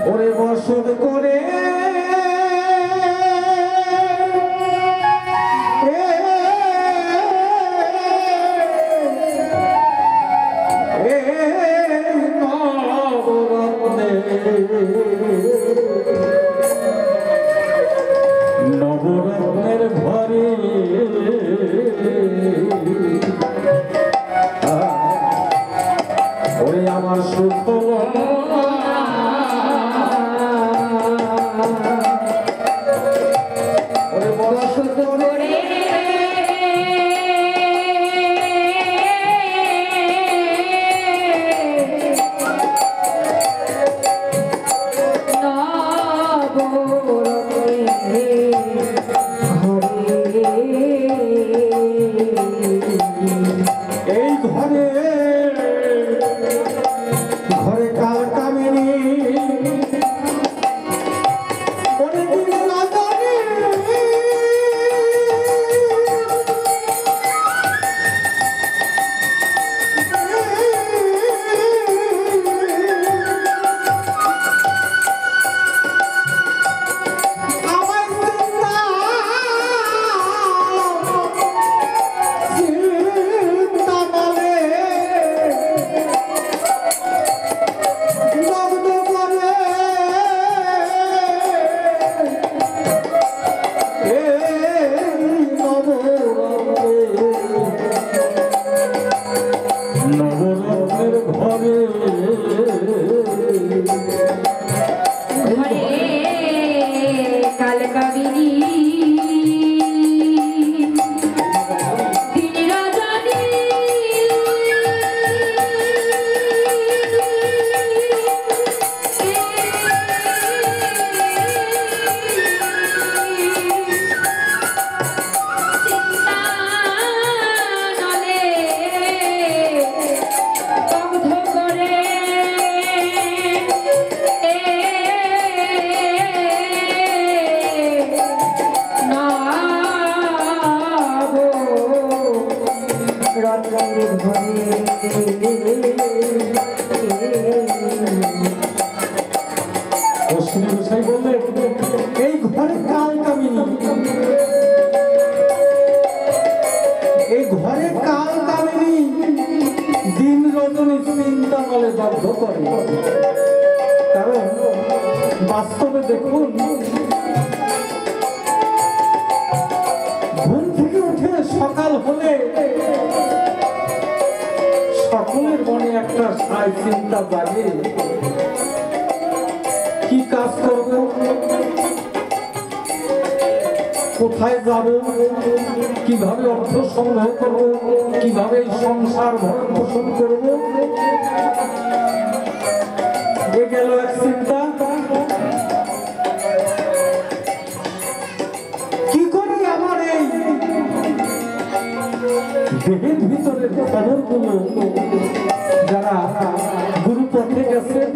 ওরে বসত করে নবরত্নের ঘরে ওরে আমার সুখ ওরে বড় সুখ করে এই ঘরে ঘরে কাল কামিনী অনেকদিন না জানি নবরত্নের ঘরে কাল কামিনী এই ঘরে কাল কামিনী এই ঘরে কাল কামিনী দিন রজনী চিন্তা বলে দগ্ধ করে কারণ বাস্তবে দেখুন ঘুম থেকে উঠে সকাল হলে সকলের মনে একটা সায় চিন্তা জাগে কি কাজ করব কোথায় যাব কিভাবে অর্থ সংগ্রহ করব কিভাবে সংসার ভরণ পোষণ করব এ গেল এক চিন্তা কি করি আমার এই দেহের ভিতরের খবরগুলো যারা গুরু পথে গেছেন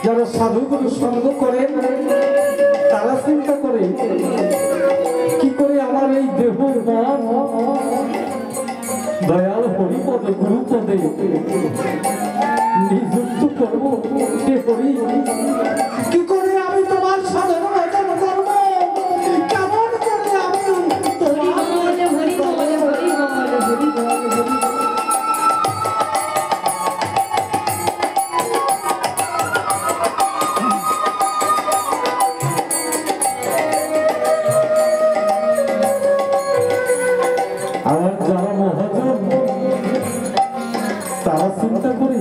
যারা সাধুগুরু সঙ্গ করেন তারা চিন্তা করে কি করে আমার এই দেহ মন দয়াল হরিপদে গুরুপদে নিযুক্ত করবো কে হরি কি করে আমি তোমার সাধন ভজন করব কেমন করে আমি আমার যারা মহাজন তারা চিন্তা করে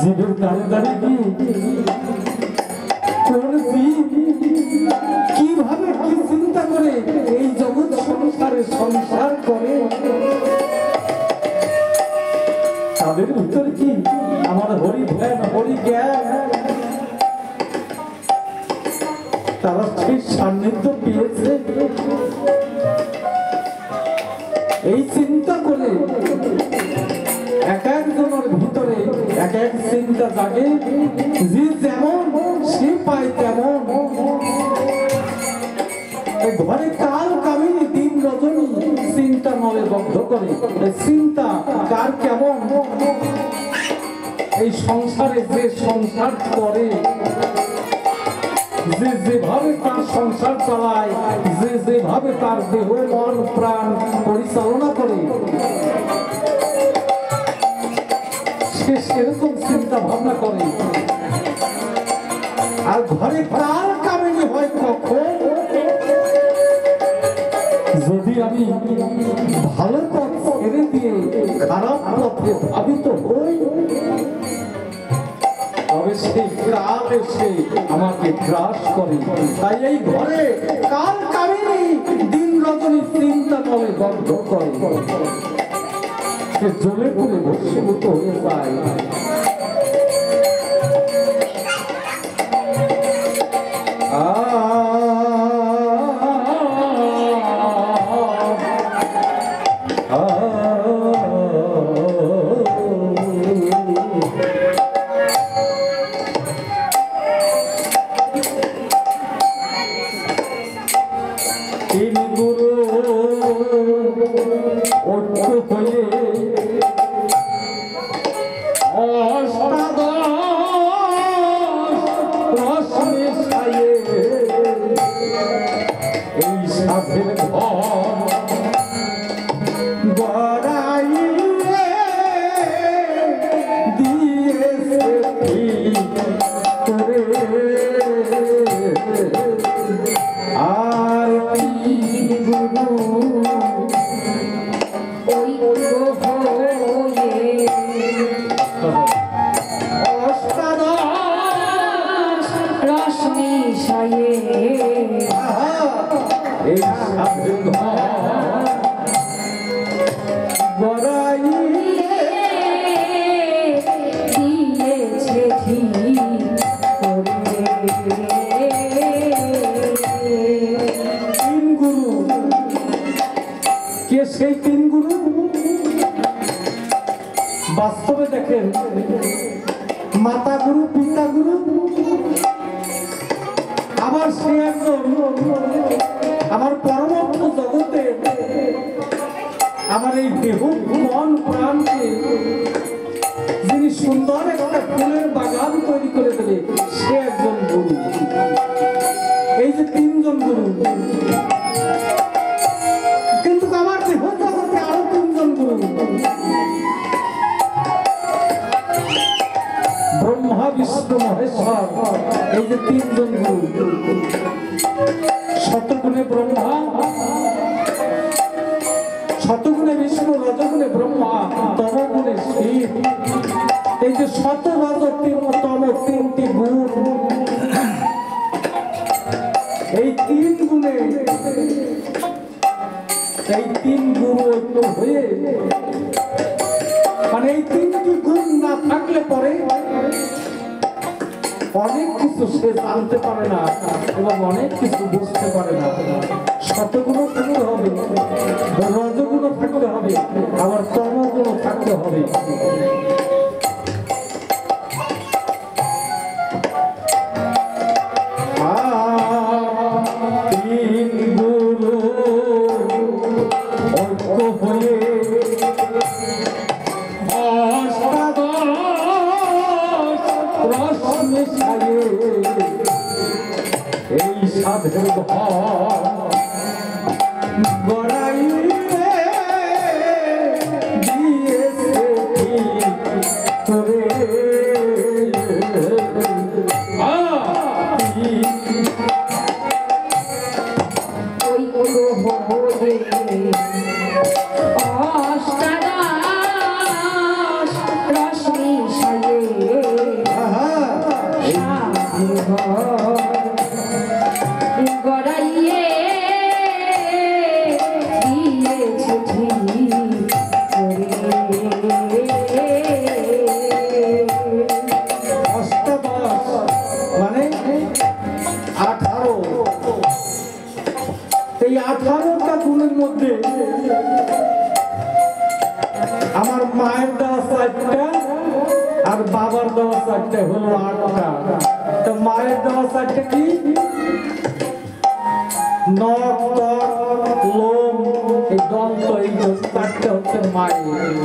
জীবের দাঁড়ে দাঁড়িয়ে গিয়ে কোন জীব কিভাবে কি চিন্তা করে এই জগৎ সংসারে সংসার করে তাদের উত্তর কি আমার হরি ধ্যান হরি জ্ঞান তারা সেই সান্নিধ্য পেয়েছে এই চিন্তা করে এক একজনের ভিতরে এক এক চিন্তা জাগে যে যেমন সে পায় তেমন ঘরে কাল কামিনী দিন রজনী চিন্তা মনে বদ্ধ করে। চিন্তা কার কেমন, এই সংসারে যে সংসার করে, যে যেভাবে তার সংসার চালায়, যে যেভাবে তার দেহ মন প্রাণ পরিচালনা করে, সে সেরকম চিন্তা ভাবনা করে। আর ঘরে কার কামিনী হয় কখন, যদি আমি ভালো পথ ছেড়ে দিয়ে খারাপ পথে ধাবিত হই, তবে সেই কাল এসে আমাকে গ্রাস করে। তাই এই ঘরে কাল কামিনী দিন রজনী চিন্তা করে বন্ধ করে, সে জ্বলে পুড়ে ভস্মীভূত হয়ে যায়। সেই তিন গুরু বাস্তবে দেখেন, মাতা গুরু, পিতা গুরু, আবার সে একজন আমার পরমার্থ জগতে আমার এই দেহ মন প্রাণকে যিনি সুন্দর একটা ফুলের বাগান তৈরি করে দেবে, সে একজন গুরু। এই যে তিনজন গুরু, কিন্তু আমার দেহ জগতে আরো তিনজন গুরু, ব্রহ্মা বিষ্ণু মহেশ্বর, এই যে তিনজন গুরু। শতগুণে ব্রহ্মা, শতগুণে বিষ্ণু, রজগুণে ব্রহ্মা, তমগুণে শিব। এই যে শত রজ তম তিনটি গুণ, এই তিন গুণে, এই তিন গুরু ঐক্য হয়ে, মানে এই তিনটি গুণ না থাকলে পরে অনেক কিছু সে জানতে পারে না এবং অনেক কিছু বুঝতে পারে না। শতগুণও থাকতে হবে, রজগুণও থাকতে হবে, আবার তমগুণও থাকতে হবে। এই সাধের ঘর গড়াইলে দিয়েছে তোরে, ওই গ্রহ হয়ে অষ্টাদশ রশ্মি সায়ে গড়াইয়ে দিয়েছে অষ্টাদশ মানে 18। এই 18টা গুণের মধ্যে আমার মায়ের দেওয়া 4টা আর বাবার দেওয়া 4টা হলো 8টা। তো মায়ের দেওয়া 4টা কি? নখ, ত্বক, লোম, এই দন্ত মায়ের।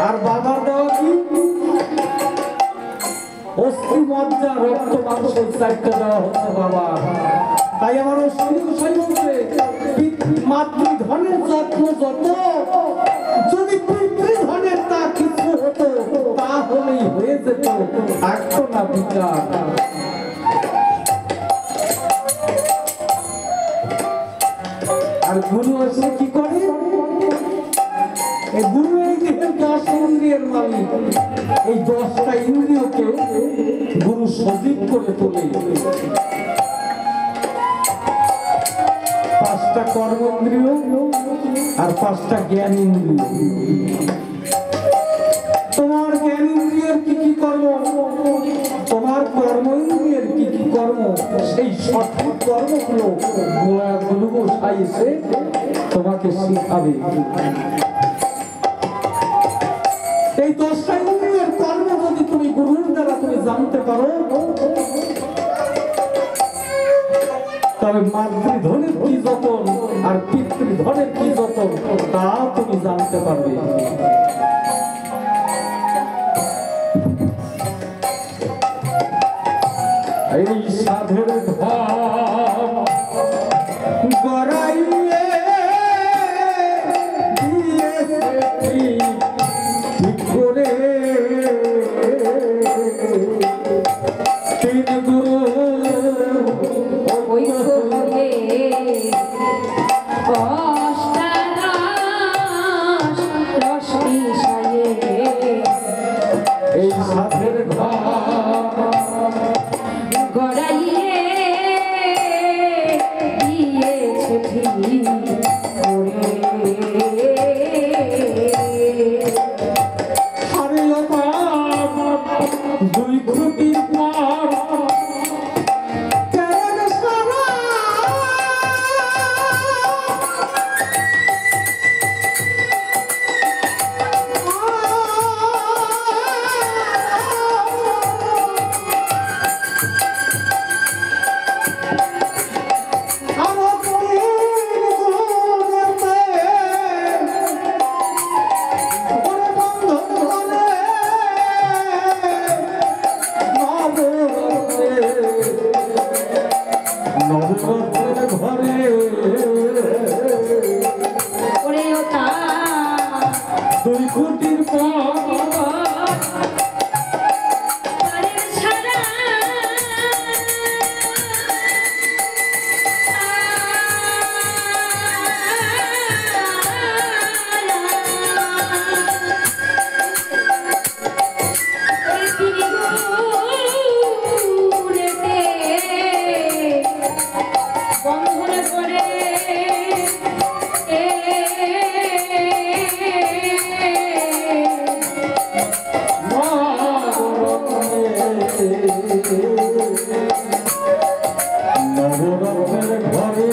আর বাবার দেওয়া কি? অস্থি মজ্জা রক্ত মাংসের চাইতে দেওয়া হচ্ছে বাবা। তাই আমার অশ্বিনী গোসাই বলছে মাতৃধনের যত্ন যত, যদি পিতৃধনের তা কিছু হতো তাহলেই হয়ে যেত, থাকতো না বিচার। আর গুরু এসে কি করে? গুরু এই দেহের 10 ইন্দ্রিয়ের মালিক। এই 10টা ইন্দ্রিয়কে গুরু সজীব করে তোলে। 5টা কর্মেন্দ্রিয় আর 5টা জ্ঞান ইন্দ্রিয়। তোমার জ্ঞান ইন্দ্রিয়ের কি কি কর্ম, তোমার কর্ম ইন্দ্রিয়ের কি কি কর্ম, সেই সঠিক কর্মগুলো গুরু গোসাই এসে তোমাকে শিখাবে। এই 10টা ইন্দ্রিয়ের কর্ম যদি তুমি গুরুর দ্বারা তুমি জানতে পারো, তবে মাতৃধনের কি যতন আর পিতৃধনের কি যতন তা তুমি জানতে পারবে। এই সাধের ধাম গড়াইয়ে দিয়েছে ঠিক করে তিন গুরু ঐক্য হয়ে অষ্টাদশ রস মিশায়ে এই সাধের ধাম গড়াইয়ে দিয়েছে ঠিক করে। আরে দুই খুঁটির পর কেন সারা দুই খুঁটির নবরত্নের ঘরে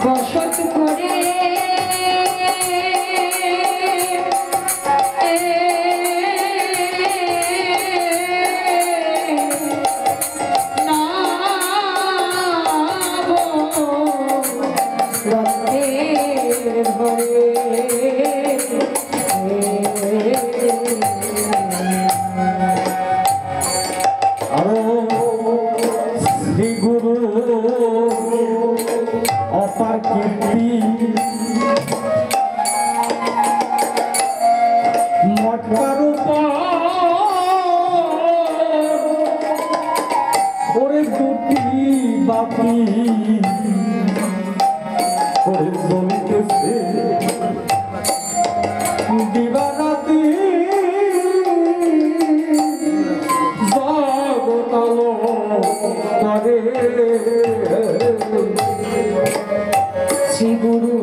বসত করে রত্নের ঘরে শ্রী গুরু অপার কীর্তি মটকার ওরে দুটি বাপি ওরে জমিতেছে দিবারাতি জগতালো করে শ্রী গুরু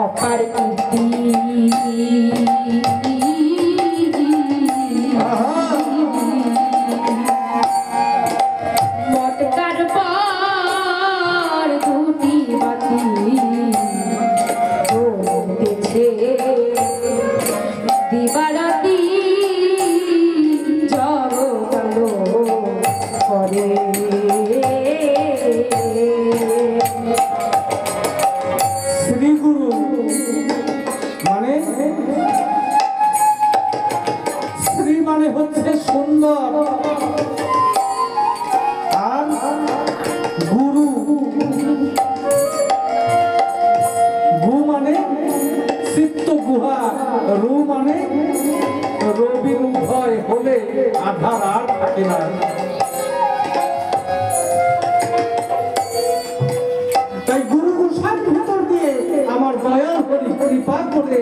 অপার কীর্তি মটকার পর দুটি বাতি হচ্ছে সুন্দর, আর গুরু গু মানে চিত্ত গুহা, রু মানে রবির উভয় হলে আধার আর থাকে না। তাই গুরু গোসাইর ভিতর দিয়ে আমার দয়াল হরি কৃপা করে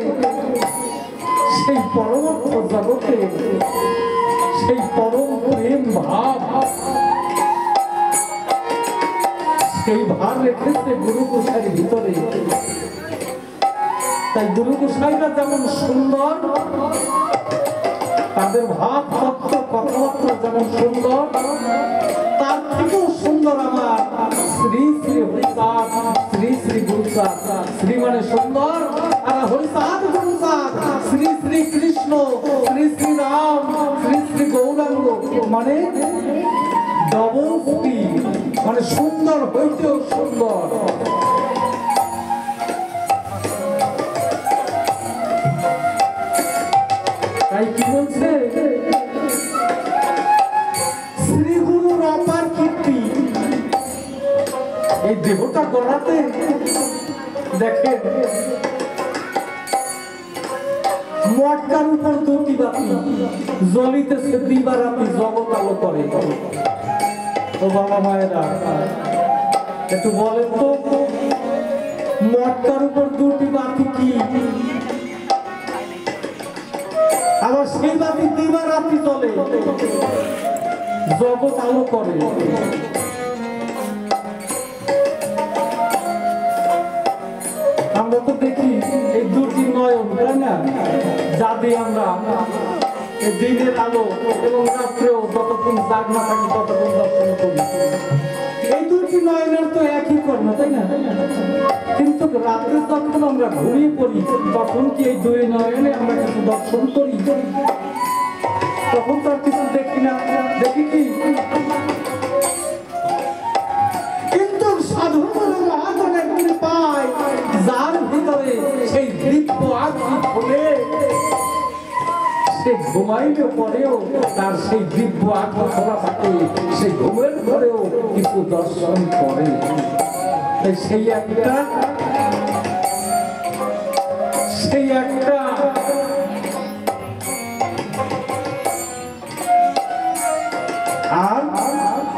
সেই পরমার্থ জগতে সেই পরম প্রেম ভাব, সেই ভাব রেখেছে গুরু গোসাইর ভিতরে। তাই গুরু গোসাইরা যেমন সুন্দর, তাদের ভাব তত্ত্ব কথাবার্তা যেমন সুন্দর, তার থেকেও সুন্দর আমার শ্রী শ্রী হরিচাঁদ, শ্রী শ্রী গুরুচাঁদ। শ্রী মানে সুন্দর, আর হরিচাঁদ গুরুচাঁদ শ্রী শ্রী কৃষ্ণ, শ্রী শ্রী রাম, শ্রী শ্রী গৌরাঙ্গ মানে ডবল শ্রী, মানে সুন্দর হইতেও সুন্দর। তাই কি বলছে, শ্রী গুরুর অপার কীর্তি। এই দেহটা গড়াতে দেখেন মটকার উপর দুটি বাতি জ্বলিতেছে দিবারাতি, জগৎ আলো করে। ও বাবা মায়েরা একটু বলেন তো, মটকার উপর দুটি বাতি কি? আবার সেই বাতি দিবারাতি চলে, জগৎ আলো করে। আমরা তো দেখি এই দুটি নয়ন, তাই না, যা দিয়ে আমরা দিনের আলো এবং রাত্রেও যতক্ষণ জাগ না থাকি ততক্ষণ দর্শন করি। এই দুটি নয়নের তো একই কর্ম, তাই না? কিন্তু রাত্রে যখন আমরা ঘুমিয়ে পড়ি তখন কি এই দুই নয়নে আমরা কিছু দর্শন করি? তখন তো আর কিছু দেখি না, দেখি কি? কিন্তু সাধু মহাজনের কৃপায় যার ভিতরে সেই দিব্য আত্মা খুলে, সে ঘুমাইলে পরেও তার সেই দিব্য আত্মা খোলা থাকে, সে ঘুমের পরেও কিছু দর্শন করে। সেই একটা আর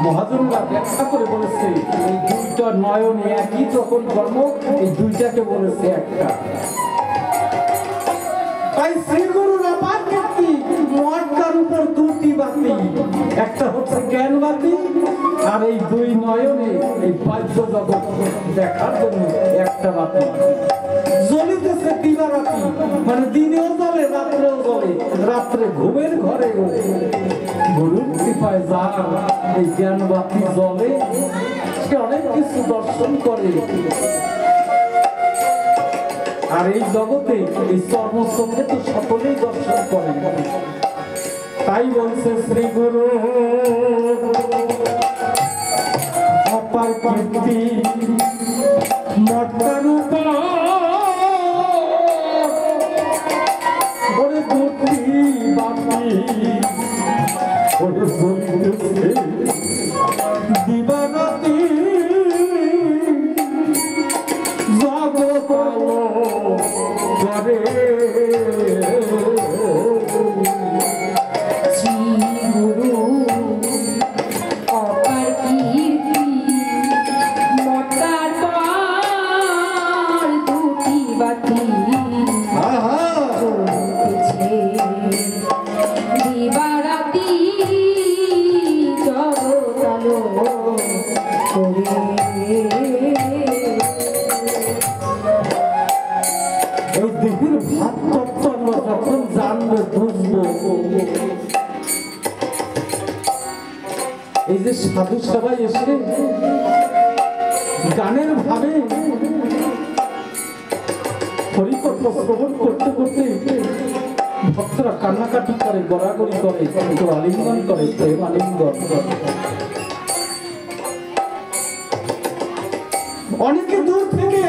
মহাজনরা ব্যাখ্যা করে বলেছে এই দুইটা নয়ন একই যখন কর্ম, এই দুইটাকে বলেছে একটা। তাই শ্রী গুরুর অপার কীর্তি, মটকার উপর দুটি বাতি, একটা হচ্ছে জ্ঞান বাতি, আর এই দুই নয়নে এই বাহ্য জগৎ দেখার জন্য একটা বাতি জ্বলিতেছে দিবারাতি, মানে দিনেও জ্বলে রাত্রেও জ্বলে। রাত্রে ঘুমের ঘরে গুরুর কৃপায় যার এই জ্ঞান বাতি জ্বলে, সে অনেক কিছু দর্শন করে। আর এই জগতে এই চর্মচোখে তো সকলেই দর্শন করে। তাই বলছে শ্রী গুরু অপার কীর্তি, মটকার উপর দুটি বাতি জ্বলিতেছে দিবারাতি, জগৎ আলো করে। শ্রী গুরু অপার কীর্তি, মটকার পর দুটি বাতি জ্বলিতেছে দিবারাতি, জগৎ আলো করে। এই দেহের ভাব তত্ত্ব আমরা যখন জানবো, বুঝবো, এই যে সাধু সবাই এসে গানের ভাবে হরিকথা শ্রবণ করতে করতে ভক্তরা কান্নাকাটি করে, গড়াগড়ি করে, একটু আলিঙ্গন করে, প্রেম আলিঙ্গন। অনেকে দূর থেকে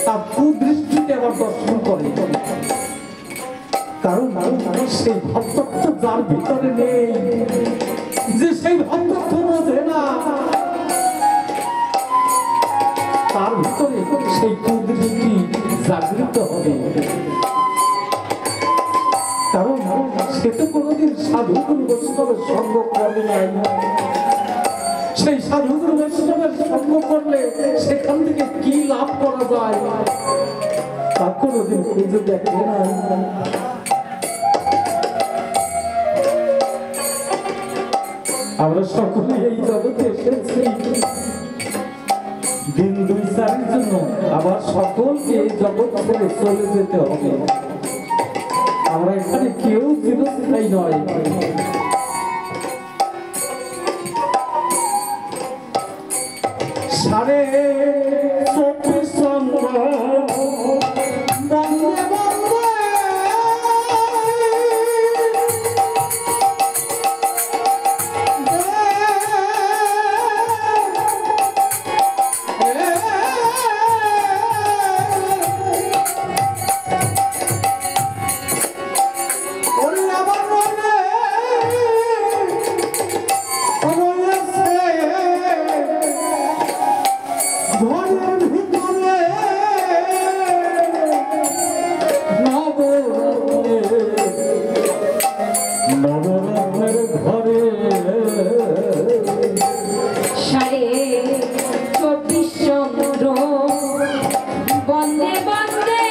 তার কুদৃষ্টিতে আবার দর্শন করে। কারণ সেই ভক্তত্ব যার ভিতরে নেই, যে সেই ভক্তত্ব বোঝে না, তার ভিতরে সেই কুদৃষ্টি জাগৃত হবে। কারণ সে তো কোনোদিন সাধুগুরু বৈষ্ণবের সঙ্গ করে নাই। সেই সাধুগুরু বৈষ্ণবের সঙ্গ করলে সেখান থেকে কি লাভ করা যায় তা কোনোদিন খুঁজে দেখে না। আমরা সকলে এই জগতে এসেছি দিন দুই চারের জন্য, আবার সকলকে এই জগৎ ছেড়ে চলে যেতে হবে। আমরা এখানে কেউ চিরস্থায়ী নয়। সাড়ে 24 চন্দ্র বন্দে বন্দে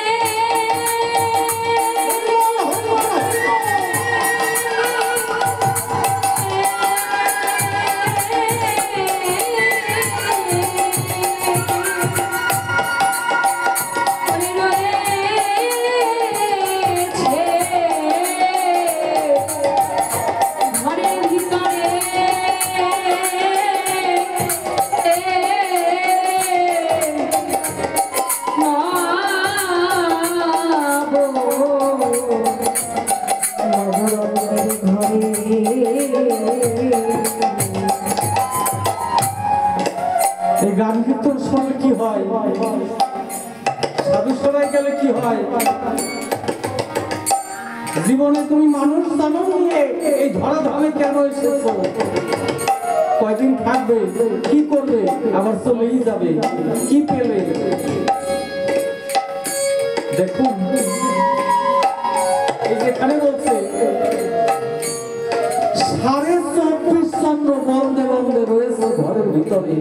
গান কীর্তন শুনলে কি হয়, সাধু সরাই গেলে কি হয়? জীবনে তুমি মানুষ জানো নিয়ে এই ধরাধামে কেন এসেছো? কয়দিন থাকবে, কি করবে, আবার চলেই যাবে, কি পেলে? দেখুন এই যেখানে বলছে 24.5 চন্দ্র বন্দে বন্দে রয়েছে ঘরের ভিতরে।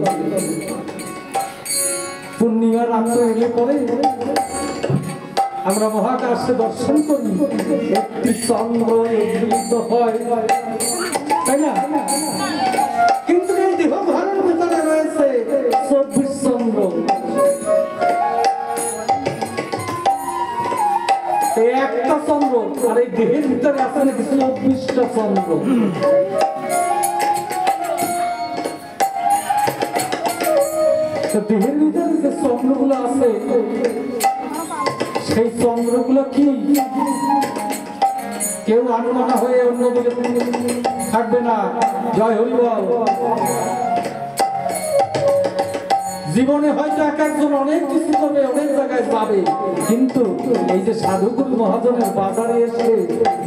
পূর্ণিমার রাত্রে এলে পরে আমরা মহাকাশে দর্শন করি, একটি চন্দ্র উদ্দীপিত হয়, তাই না? কিন্তু এই দেহ ঘরের ভিতরে রয়েছে 24 চন্দ্র। এই একটা চন্দ্র আর এই দেহের ভিতরে আছে নাকি 24টা চন্দ্র। দেহের ভিতরে যে চন্দ্রগুলো আছে সেই চন্দ্রগুলো কি কেউ আনমানা হয়ে অন্যদিকে থাকবে না। জয় হরি বল। জীবনে হয়তো এক একজন অনেক কিছু করবে, অনেক জায়গায় যাবে, কিন্তু এই যে সাধুগুরু মহাজনের বাজারে এসে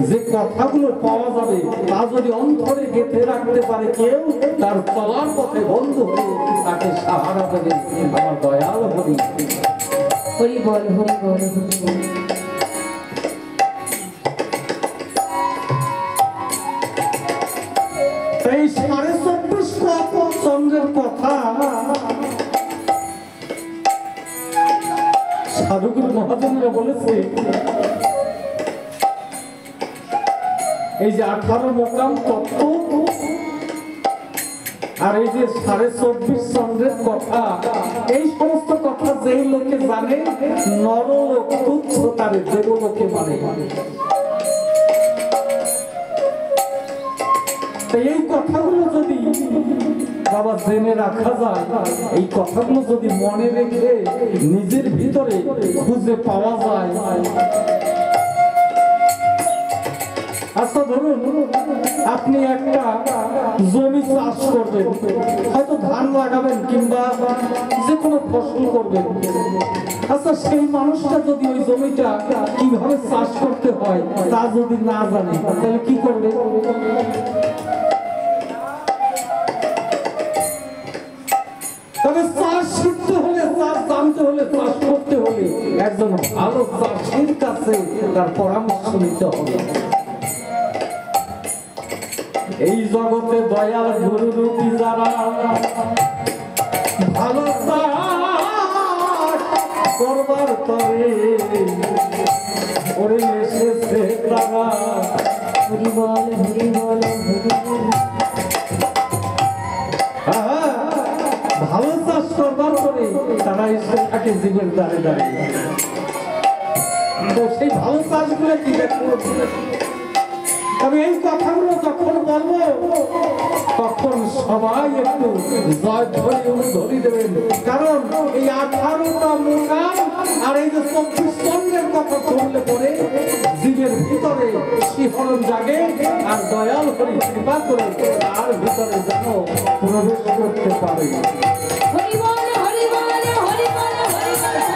যে কথাগুলো পাওয়া যাবে তা যদি অন্তরে গেঁথে রাখতে পারে কেউ, তার চলার পথে বন্ধু হয়ে তাকে সাহারা দেবে আমার দয়াল হরি। হরি বল, হরি বল, হরি বল। এই 24.5 চন্দ্রের কথা সাধুগুরু মহাজনেরা বলেছে। এই যে 18 মোকাম তত্ত্ব আর এই যে 24.5 চন্দ্রের কথা, এই সমস্ত কথা যেই লোকে জানে নরলোক তুচ্ছ তারে দেবলোকে মানে। এই কথাগুলো যদি বাবা জেনে রাখা যায়, এই কথাগুলো যদি মনে রেখে নিজের ভিতরে খুঁজে পাওয়া যায়, আচ্ছা ধরুন আপনি একটা জমি চাষ করবেন, হয়তো ধান লাগাবেন কিংবা যে কোনো ফসল করবেন। আচ্ছা সেই মানুষটা যদি ওই জমিটা কিভাবে চাষ করতে হয় তা যদি না জানে তাহলে কি করবে? তবে চাষ শিখতে হলে, চাষ জানতে হলে, চাষ করতে হলে একজন ভালো চাষির কাছে তার পরামর্শ নিতে হবে। এই জগতে দয়াল গুরু রূপী যারা ভালো চাষ করবার তরে ওরে এসেছে তারা। হরি বল হরি বল হরি বল। ভালো চাষ করবার পরে তারা এসে থাকে জীবন দাঁড়ে দাঁড়িয়ে। তো সেই ভালো চাষগুলো কি তবে এই কথাগুলো যখন বলবো তখন সবাই একটু জয় ধরি দেবেন, কারণ এই 18টা মুকাম আর এই যে 24 চন্দ্রের কথা শুনলে পরে জীবের ভিতরে শিহরণ জাগে আর দয়াল হরি কৃপা করে তার ভিতরে যেন প্রবেশ করতে পারে। হরি বল হরি বল হরি বল হরি বল।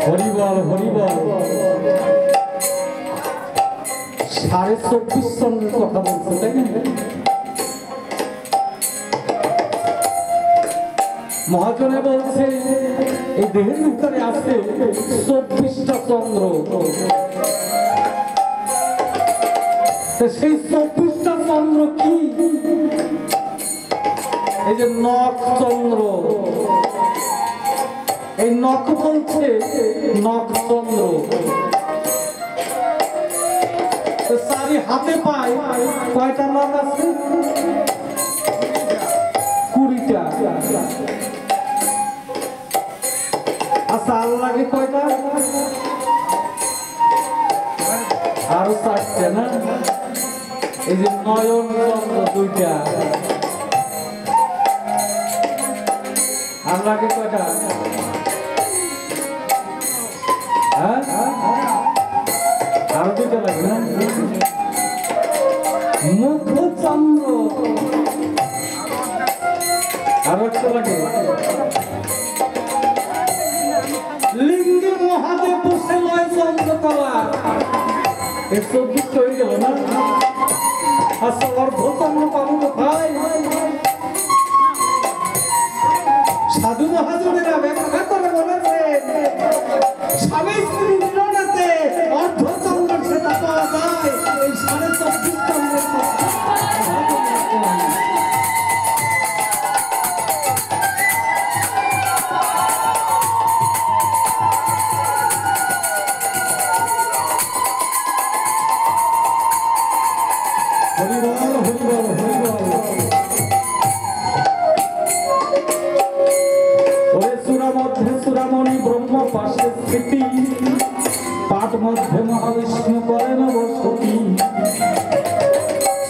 হরিবল হরিবল 24.5 চন্দ্রের কথা বলছে, তাই না? মহাজনে বলছে এই দেহের ভিতরে আছে 24টা চন্দ্র। সেই 24টা চন্দ্র কি? এই যে নখ চন্দ্র, এই নখ বলছে নখ চন্দ্র। সারি হাতে পায় কয়টা নখ আছে? 20টা। আচ্ছা আর লাগে কয়টা? আরো 4টে না? এই যে নয়ন চন্দ্র 2টা। আর লাগে কয়টা? হ্যাঁ আরো 2টা লাগে না? মুখ চন্দ্র আরো একটা লাগে। লিঙ্গে মহাদেব বসে লয় চন্দ্রকলা। এই 24 হয়ে গেল না? আচ্ছা অর্ধচন্দ্র পাবো কোথায়? সাধু মহাজনেরা ব্যাখ্যা করে বলেছে স্বামী স্ত্রী মিলনেতে অর্ধচন্দ্র সেটা পাওয়া যায় এই 24.5 চন্দ্রের পাঠ মধ্যে মহাবিষ্ণু করেন বসতি,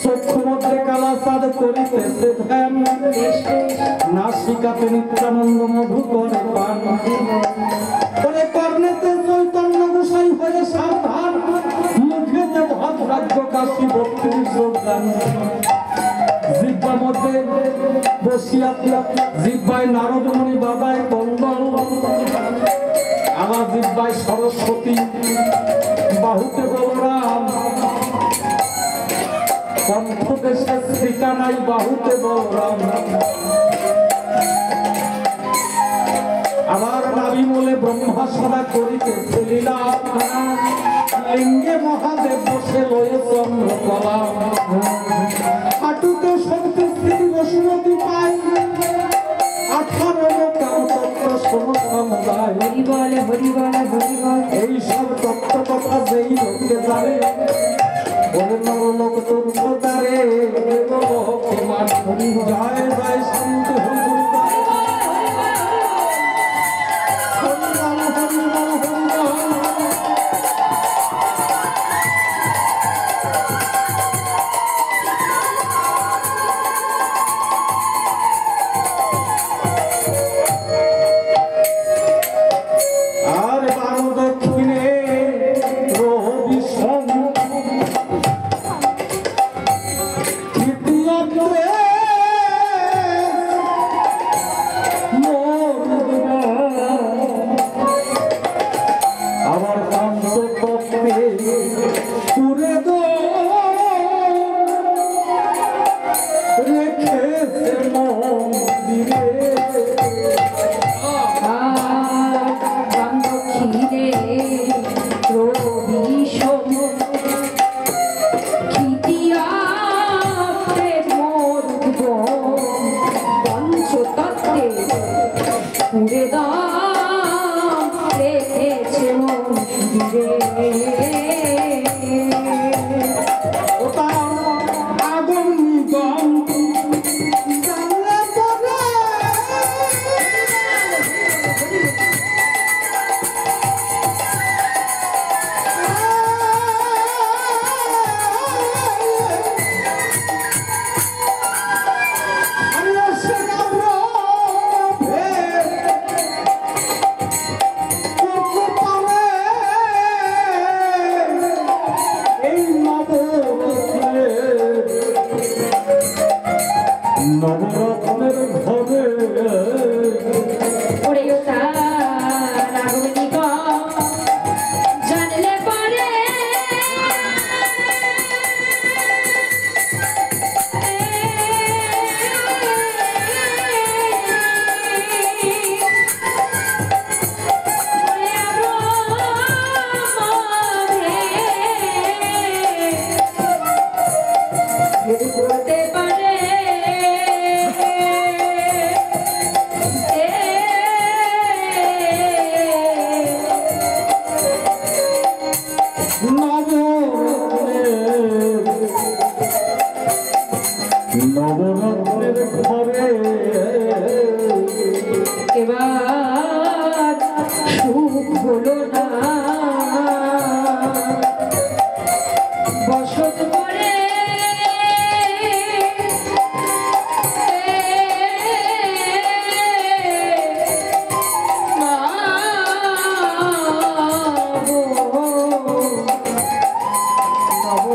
চক্ষু মধ্যে কালা চাঁদ করিতেছে ধ্যান, নাসিকাতে নিত্যানন্দ মধু করে পান, করে কর্ণেতে চৈতন্য গোসাই হয়ে সাবধান, মুখেতে ভদ্রাজ্য কাশী 32 যোগদান। জিহ্বার মধ্যে বসিয়া জিহ্বায় নারদমণি বাবায় কন্দল, আমার জিহ্বায় সরস্বতী, বাহুতে বলরাম, কণ্ঠদেশে শ্রীকানাই, বাহুতে বলরাম। আবার নাভিমূলে ব্রহ্মা সদা করিতেছে লীলা, লিঙ্গে মহাদেব বসে লয়ে চন্দ্রকলা, হাঁটুতে শক্তি স্ত্রী বসুমতী পায়, 18 কাম তত্ত্ব শোনো সমুদায়। হরি বল হরি বল হরি বল। এই সব তত্ত্ব কথা যেই লোকে জানে, বলে নরলোক তোর সদারে ভগবান। জয় জয় শান্তি হরি হরি বল হরি বল হরি বল হরি বল।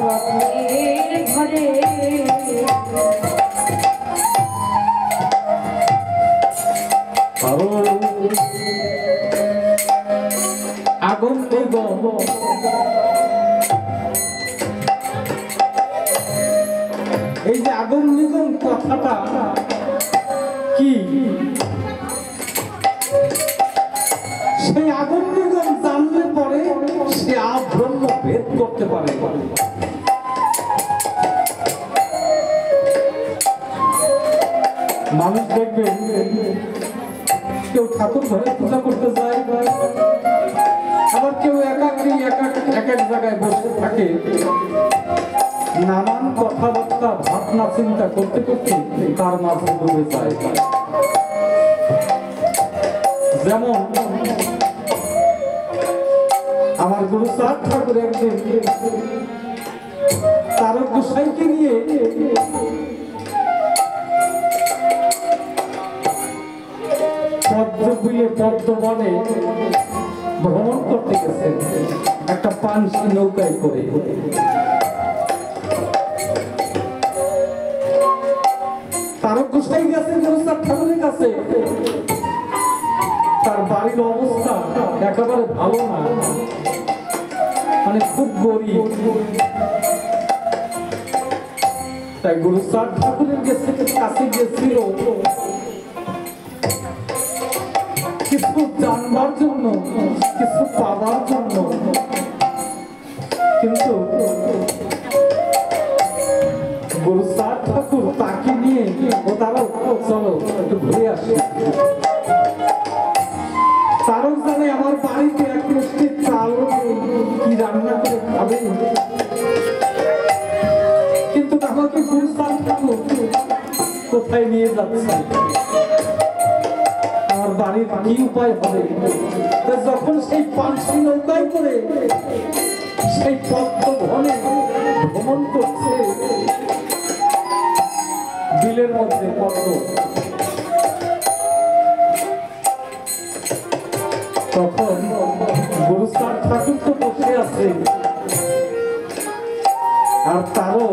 রত্নের ঘরে আগুন বেগম এই যে আগুন নিগম কথাটা কি, সেই আগুন নিগম জানলে পরে সে ব্রহ্ম ভেদ করতে পারে। মানুষ দেখবে কেউ ঠাকুর ঘরে পূজা করতে যায়, আবার কেউ একাকি এক এক জায়গায় বসে থাকে, নানান কথাবার্তা ভাবনা চিন্তা করতে করতে তার মাঝে ডুবে যায়। যেমন আমার গুরু চাঁদ ঠাকুর একদিন তারক গোসাইকে নিয়ে পদ্মবিলে পদ্মবনে ভ্রমণ করতে গেছেন একটা পানসি নৌকায় করে। তারক গোসাই গেছেন গুরু চাঁদ ঠাকুরের কাছে, তার বাড়ির অবস্থা একেবারে ভালো না, মানে খুব গরিব। তাই গুরু চাঁদ ঠাকুরের কাছে গেছিল কিছু জানবার জন্য, কিছু পাবার জন্য, কিন্তু গুরু চাঁদ ঠাকুর তাকে নিয়ে ও তারা চলো একটু ঘুরে আসে। তারক জানে আমার বাড়িতে এক মিষ্টি চাল কি রান্না করে খাবে, কিন্তু আমাকে গুরু চাঁদ ঠাকুর কোথায় নিয়ে যাচ্ছে, আমার বাড়ির কি উপায় হবে। যখন সেই পানসি নৌকায় করে সেই পদ্মবনে ভ্রমণ করছে, বিলের মধ্যে পদ্ম, তখন গুরু চাঁদ ঠাকুর তো বসে আছে, আর তারও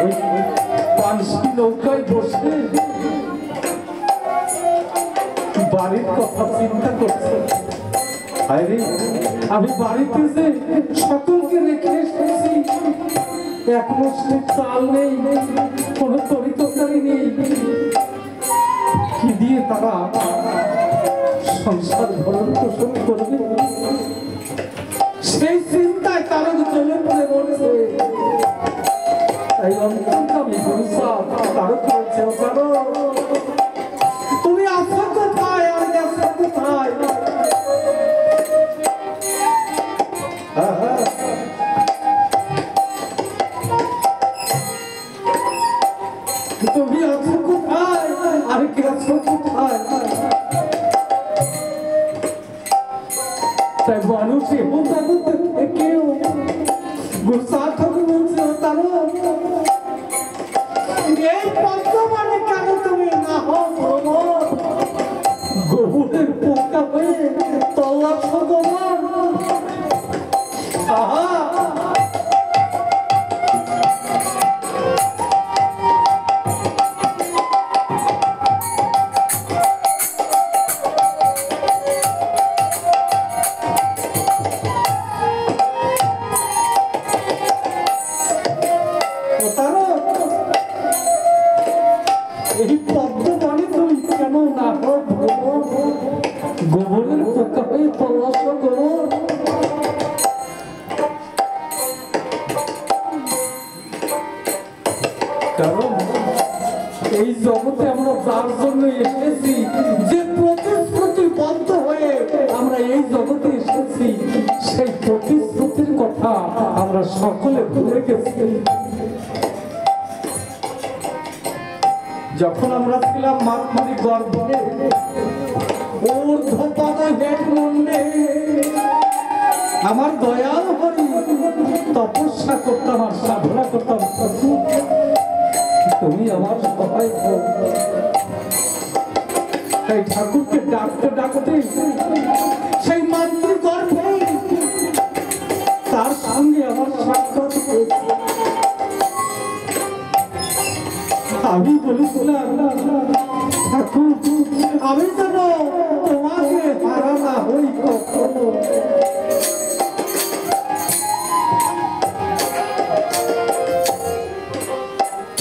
ওই পানসি নৌকায় বসে বাড়ির কথা চিন্তা করছে। আরে আমি বাড়িতে যে সকলকে রেখে এসেছি, এক মুষ্টি চাল নেই, কোনো তরি তরকারি নেই, কি দিয়ে তারা সংসার ভরণ পোষণ করবে, সেই চিন্তায় তারা চলে পড়ে মরছে। তাই অন্তর্যামী গুরু চাঁদ তারক বলছে, তুমি আছো কোথায় আর গেছো কোথায়? তুমি আছো কোথায় আর গেছো কোথায়? তাই মানুষ এমন কেউ গুরু চাঁদ ঠাকুর বলছে, তারা এই বর্তমানে কেন তুমি না হও গোবরের পোকা হয়ে তল্লাশ তোমার? আহা এই পদ্মবনে তুমি কেন না হও গোবরের পোকা হয়ে তল্লাশ করো? কারণ এই জগতে আমরা যার জন্য এসেছি, যে প্রতিশ্রুতিবদ্ধ হয়ে আমরা এই জগতে এসেছি, সেই প্রতিশ্রুতির কথা আমরা সকলে ভুলে গেছি। যখন আমরা ছিলাম মাতৃ গর্ভে, ঊর্ধ্বপদ হেট মুন্ডে আমার দয়াল হরি তপস্যা করতাম আর সাধনা করতাম, তুমি আমার সহায় হও। তাই ঠাকুরকে ডাকতে ডাকতে সেই মাতৃ গর্ভে তার সঙ্গে আমার আমি বলেছিলাম ঠাকুর আমি যেন তোমাকে হারা না হই কখনো।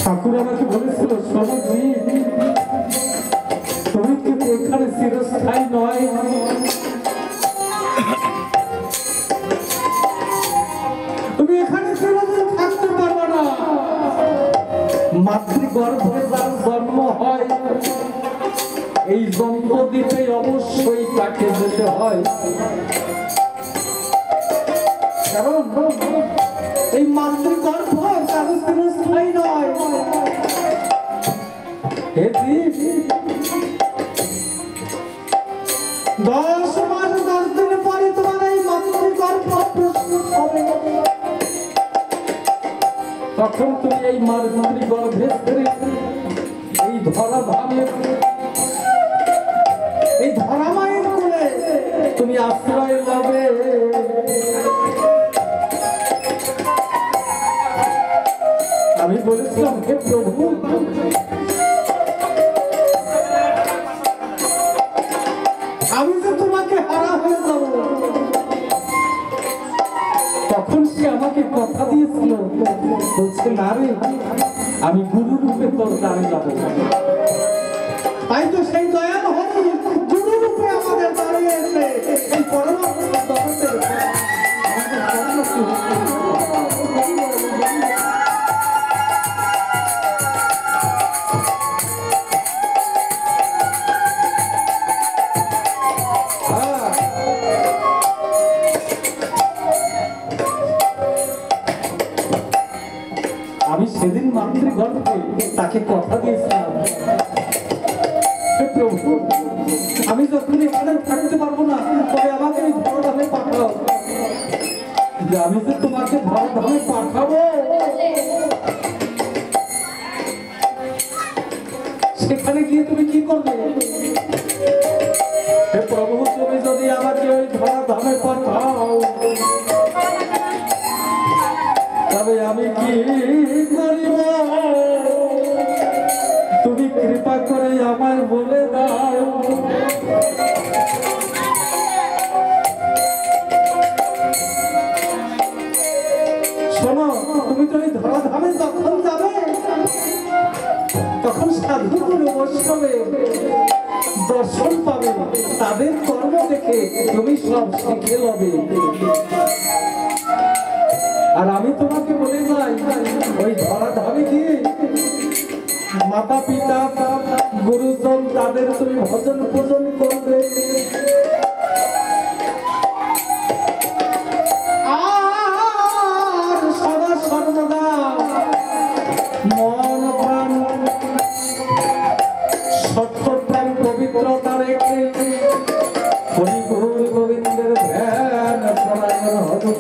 ঠাকুর আমাকে বলেছিল শোনাজি তুমি কিন্তু এখানে চিরস্থায়ী নয়, তুমি এখানে চিরদিন থাকতে পারবে না। মাতৃগর্ভে যার জন্ম হয় এই জন্মদ্বীপে অবশ্যই তাকে যেতে হয়, কারণ এই মাতৃগর্ভ কারো চিরস্থায়ী নয়। 10 মাস 10 দিন পরে তোমার এই মাতৃগর্ভ প্রস্তুত হবে, তখন তুমি এই মাতৃগর্ভে এই ধরামায়ের কোলে তুমি আশ্রয় পাবে। আমি বলেছিলাম হে প্রভু আমি তো তোমাকে হারা হয়ে যাব। তখন সে আমাকে কথা দিয়েছিল, বলছে না রে আমি গুরু রূপে তোর দ্বারে যাব। তাই তো সেই দয়াল হরি গুরু রূপে আমাদের দাঁড়িয়ে এসে এই পরমাত্মার জগতে আমি সেদিন মাতৃগর্ভে তাকে কথা দিয়েছিলাম, প্রভু আমি যখন এখানে থাকতে পারবো না তবে আমাকে এই ধরাধামে পাঠাও। যে আমি যে তোমাকে ধরাধামে পাঠাবো সেখানে গিয়ে তুমি কি করবে? হে প্রভু তুমি যদি আমাকে ওই ধরাধামে পাঠাও তবে আমি কি করিব তুমি কৃপা করে আমায় বলে দাও। শোনো তুমি তো এই ধরাধামে যখন যাবে তখন সাধুগুরু বৈষ্ণবে দর্শন পাবে, তাদের কর্ম দেখে তুমি সব শিখে লবে। আর আমি তোমাকে বলে যাই ওই ধরাধামে গিয়ে মাতা পিতা গুরুজন তাদের তুমি ভজন পূজন করবে। আর সদা সর্বদা মন প্রাণ সত্য প্রাণ পবিত্রতা রেখে হরি গুরু গোবিন্দের ধ্যান পরায়ণ হবে,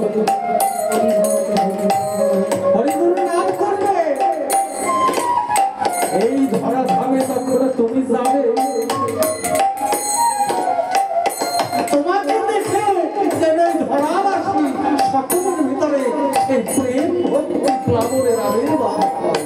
হরিগুরু নাম করবে। এই ধরাধামে যখন তুমি যাবে তোমাকে দেখে যেন ধরাবাসী সকলের ভিতরে সেই প্রেম ভক্তি প্লাবনের আবির্ভাব হয়।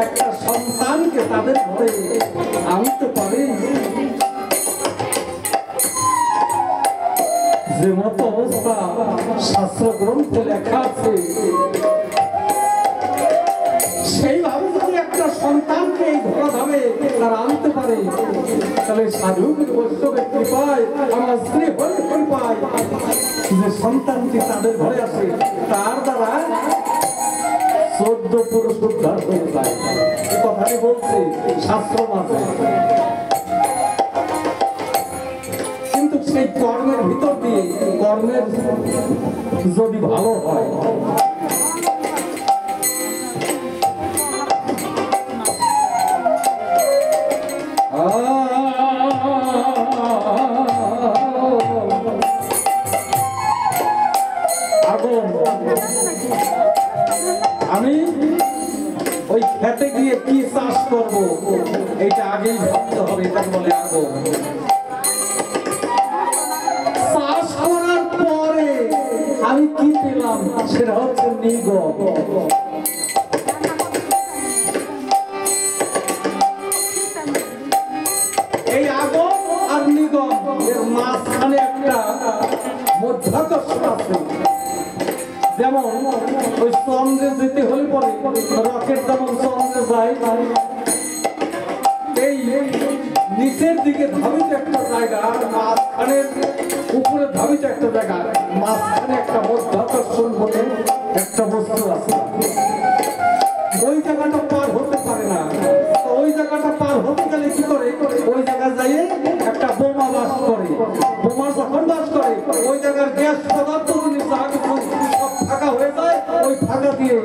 একটা সন্তানকে তাদের ঘরে আনতে পারে, যে মতো অবস্থা শাস্ত্র গ্রন্থে লেখা আছে সেইভাবে যদি একটা সন্তানকে এই ধরাধামে তারা আনতে পারে তাহলে সাধু বৈষ্ণবের কৃপায় আমার স্ত্রী হলে কৃপায় যে সন্তানটি তাদের ঘরে আসে তার দ্বারা 14 পুরুষ উদ্ধার হয়ে যায়। এই কথাটি বলছে শাস্ত্র মাঝে, কিন্তু সেই কর্মের ভিতর দিয়ে কর্মের যদি ভালো হয় আগুন খেতে গিয়ে কি চাষ করব এটা আগেই ভাবতে হবে, এটাকে বলে আগম। চাষ করার পরে আমি কি পেলাম সেটা হচ্ছে নিগম। এই আগম আর নিগম এর মাঝখানে একটা মধ্যাকর্ষণ আছে। যেমন ওই চন্দ্রে যেতে হলে পরে রকেট যেমন চন্দ্রে যায়, এই নিচের দিকে ধাবিত একটা জায়গা আর মাঝখানে উপরে ধাবিত একটা জায়গা, মাঝখানে একটা মধ্যাকর্ষণ বলে একটা বস্তু আছে। ওই জায়গাটা পার হতে পারে না। ওই জায়গাটা পার হতে গেলে কি করে, ওই জায়গায় যাইয়ে একটা বোমা বাস করে। বোমা যখন বাস করে ওই জায়গার গ্যাস পদার্থ যদি যা কিছু সব ফাঁকা হয়ে যায়, ওই ফাঁকা দিয়ে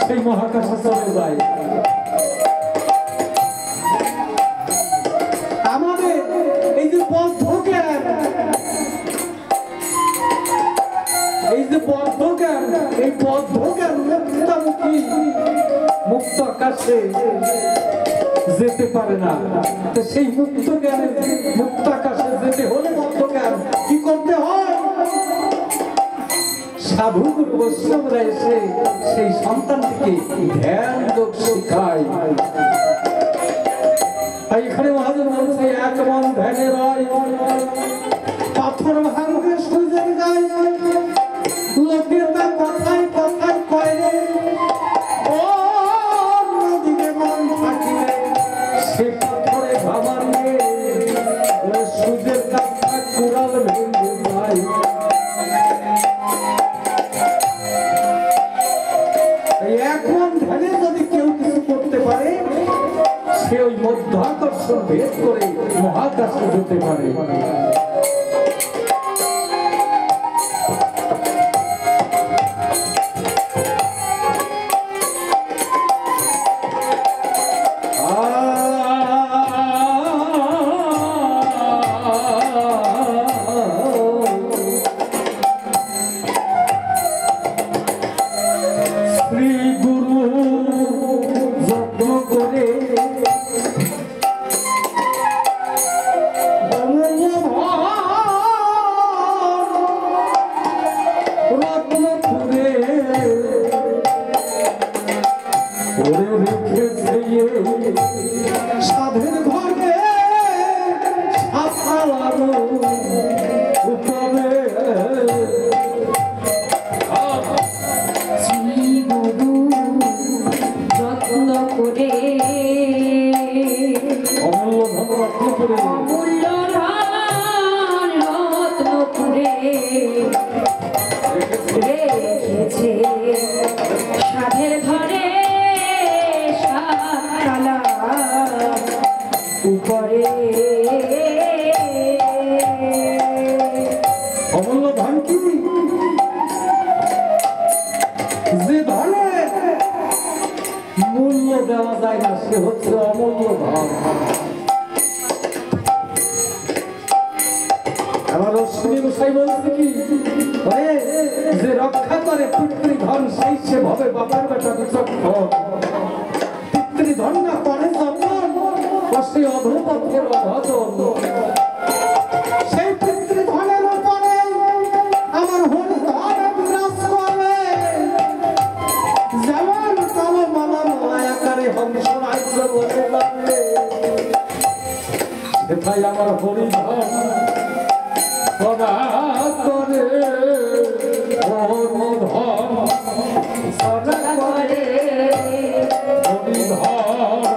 সেই মহাকাশে চলে যায়। আমাদের এই যে বদ্ধ জ্ঞান, এই যে বদ্ধ জ্ঞান, এই বদ্ধ জ্ঞান মুক্তামুখী মুক্ত আকাশে যেতে পারে না। তো সেই মুক্ত জ্ঞানে মুক্ত আকাশে যেতে হলে বদ্ধ জ্ঞান কি করতে হয়? সাধু গুরু বৈষ্ণবরা এসে সেই সন্তানটিকে ধ্যান যোগ শিখায়। তাই এখানে মহাজন বলছে, এক মন ধ্যানে রয়, পাথর ভাঙবে সূর্যের গায়ে, লোকের তা কথায় কথায় কয় রে, অন্যদিকে মন থাকিলে সে পাথরে ভাবানে, সূর্যের কাছে কুড়াল ভেঙে যায়। এক মন ধ্যানে যদি কেউ কিছু করতে পারে, সে ওই মধ্যাকর্ষণ ভেদ করে মহাকাশে যেতে পারে। সাধের ঘরে উপরে শ্রীগুরু যত্ন করে অমূল্য ধন রত্ন করে রেখেছে সাধের ঘরে সাততলা উপরে। অমূল্য ধন কি? যে ধনের মূল্য দেওয়া যায় না সে হচ্ছে অমূল্য ধন। আমার অশ্বিনী গোসাই বলছে কি, যে রক্ষা করে পিতৃধন সেই সে ভবে বাবার বেটা বিচক্ষণ। পিতৃধন না করে যখন সেই অধপথের অধজন, সেই পিতৃধনের উপরে আমার হরিধন বিরাজ করে। যেমন কালো মালা মায়াকারে হংস রাজ্য বলে পারলে, সেটাই আমার হরিধন সদা করে। হরিধন সদা করে, হরিধন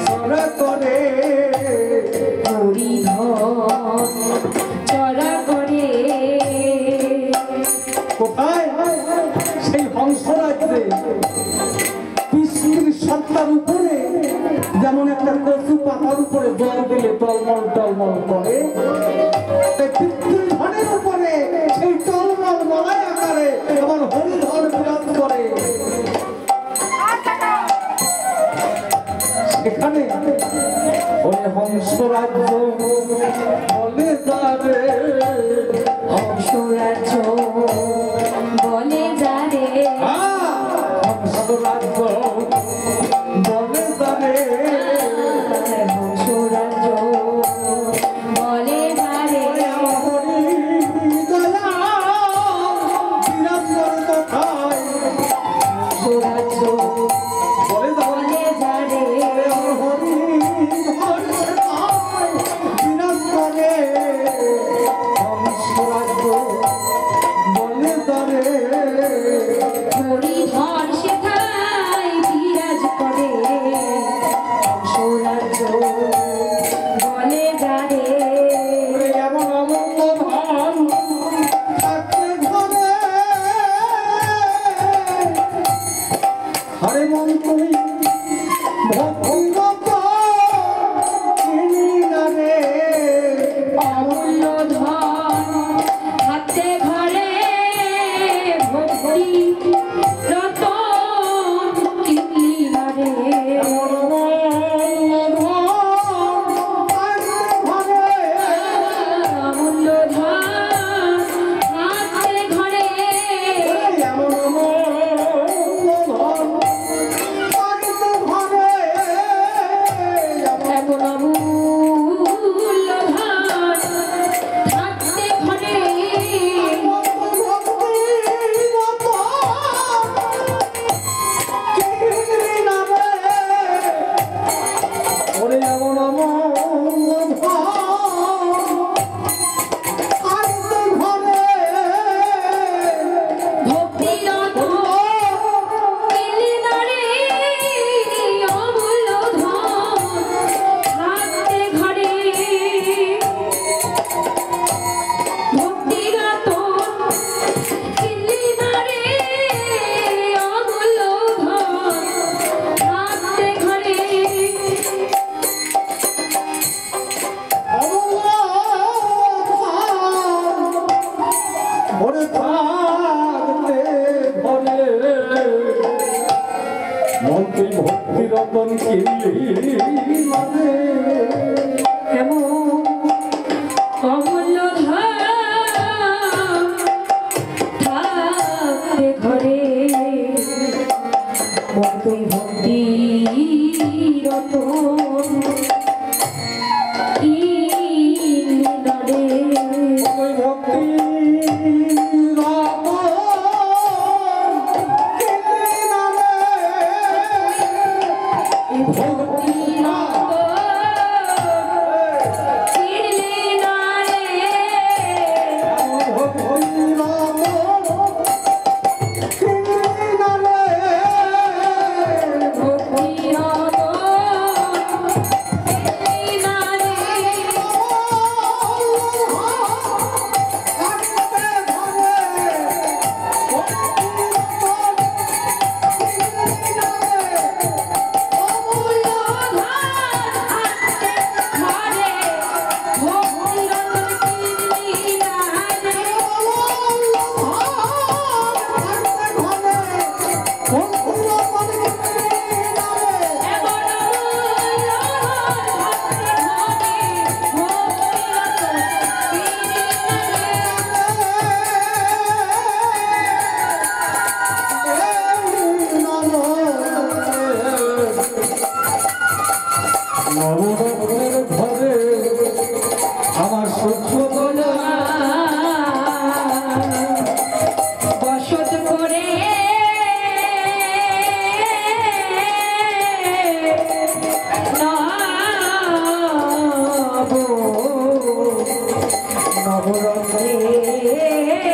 সদা করে, হরিধন চরা করে। কোথায়? সেই হংস রাজ্যে পৃথিবীর সত্তার উপরে যেমন একটা কচু পাতার উপরে জল দিলে টলমল টলমল করে, পিতৃধনের উপরে সেই টলমল মলাই আকারে আমার হরিধন বিরাজ করে। সেখানে ওই হংস রাজ্য বলে যাবে, হংস রাজ্য বলে যারে, হংস তুই ভক্তি রতন কিনলি মানে এমন অমূল্য থাকতে ঘরে তুই ভক্তি রতন তুই ভক্তি নবরত্নের ঘরে আমার সহ্য বসত করে নবরত্নের